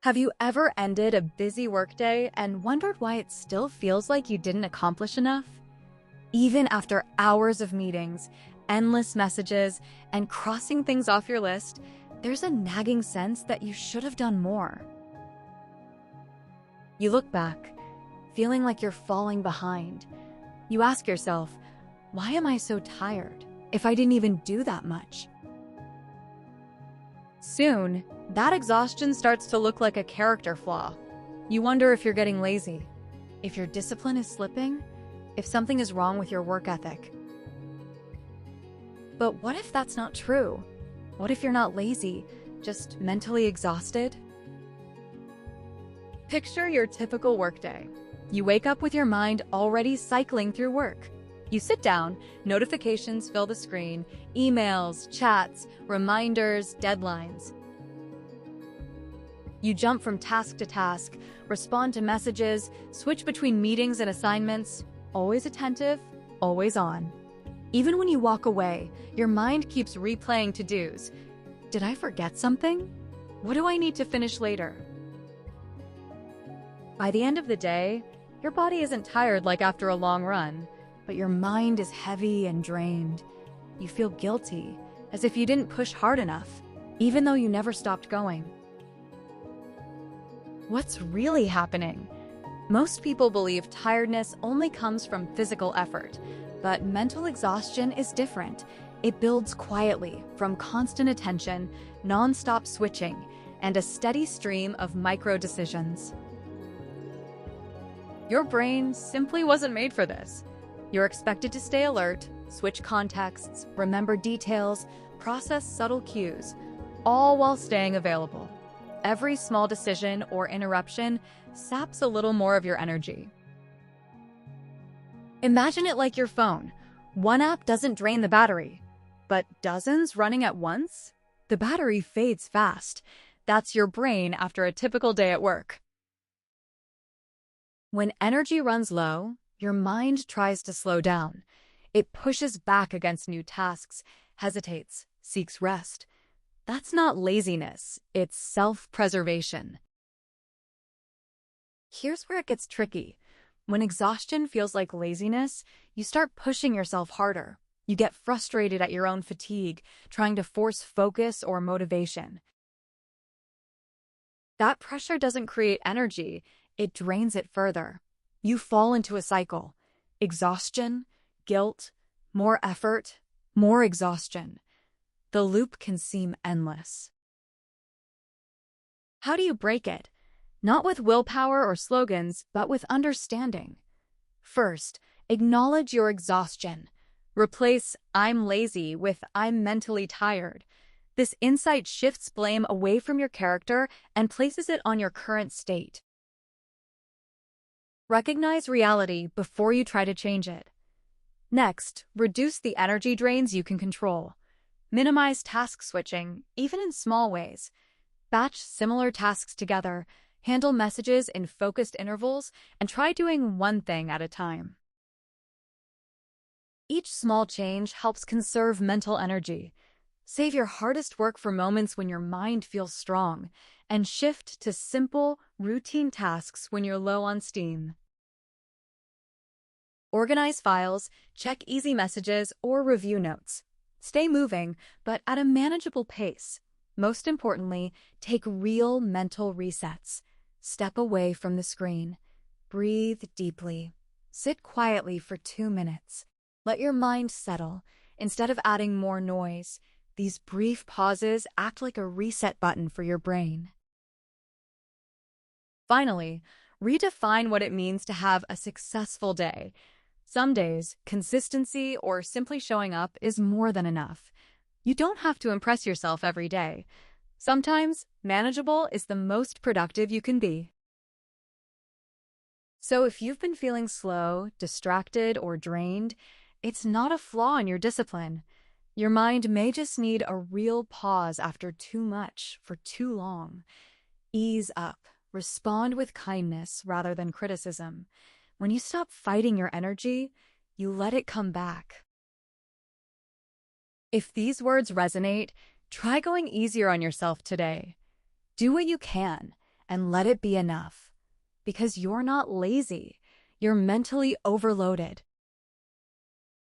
Have you ever ended a busy workday and wondered why it still feels like you didn't accomplish enough? Even after hours of meetings, endless messages, and crossing things off your list, there's a nagging sense that you should have done more. You look back, feeling like you're falling behind. You ask yourself, why am I so tired if I didn't even do that much? Soon, that exhaustion starts to look like a character flaw. You wonder if you're getting lazy, if your discipline is slipping, if something is wrong with your work ethic. But what if that's not true? What if you're not lazy, just mentally exhausted? Picture your typical workday. You wake up with your mind already cycling through work. You sit down, notifications fill the screen, emails, chats, reminders, deadlines. You jump from task to task, respond to messages, switch between meetings and assignments, always attentive, always on. Even when you walk away, your mind keeps replaying to-dos. Did I forget something? What do I need to finish later? By the end of the day, your body isn't tired like after a long run, but your mind is heavy and drained. You feel guilty, as if you didn't push hard enough, even though you never stopped going. What's really happening? Most people believe tiredness only comes from physical effort, but mental exhaustion is different. It builds quietly from constant attention, non-stop switching, and a steady stream of micro-decisions. Your brain simply wasn't made for this. You're expected to stay alert, switch contexts, remember details, process subtle cues, all while staying available. Every small decision or interruption saps a little more of your energy. Imagine it like your phone. One app doesn't drain the battery, but dozens running at once? The battery fades fast. That's your brain after a typical day at work. When energy runs low, your mind tries to slow down. It pushes back against new tasks, hesitates, seeks rest. That's not laziness, it's self-preservation. Here's where it gets tricky. When exhaustion feels like laziness, you start pushing yourself harder. You get frustrated at your own fatigue, trying to force focus or motivation. That pressure doesn't create energy, it drains it further. You fall into a cycle. Exhaustion, guilt, more effort, more exhaustion. The loop can seem endless. How do you break it? Not with willpower or slogans, but with understanding. First, acknowledge your exhaustion. Replace "I'm lazy" with "I'm mentally tired." This insight shifts blame away from your character and places it on your current state. Recognize reality before you try to change it. Next, reduce the energy drains you can control. Minimize task switching, even in small ways. Batch similar tasks together, handle messages in focused intervals, and try doing one thing at a time. Each small change helps conserve mental energy. Save your hardest work for moments when your mind feels strong, and shift to simple, routine tasks when you're low on steam. Organize files, check easy messages, or review notes. Stay moving, but at a manageable pace. Most importantly, take real mental resets. Step away from the screen. Breathe deeply. Sit quietly for 2 minutes. Let your mind settle. Instead of adding more noise, these brief pauses act like a reset button for your brain. Finally, redefine what it means to have a successful day. Some days, consistency or simply showing up is more than enough. You don't have to impress yourself every day. Sometimes, manageable is the most productive you can be. So if you've been feeling slow, distracted, or drained, it's not a flaw in your discipline. Your mind may just need a real pause after too much for too long. Ease up. Respond with kindness rather than criticism. When you stop fighting your energy, you let it come back. If these words resonate, try going easier on yourself today. Do what you can, and let it be enough. Because you're not lazy, you're mentally overloaded.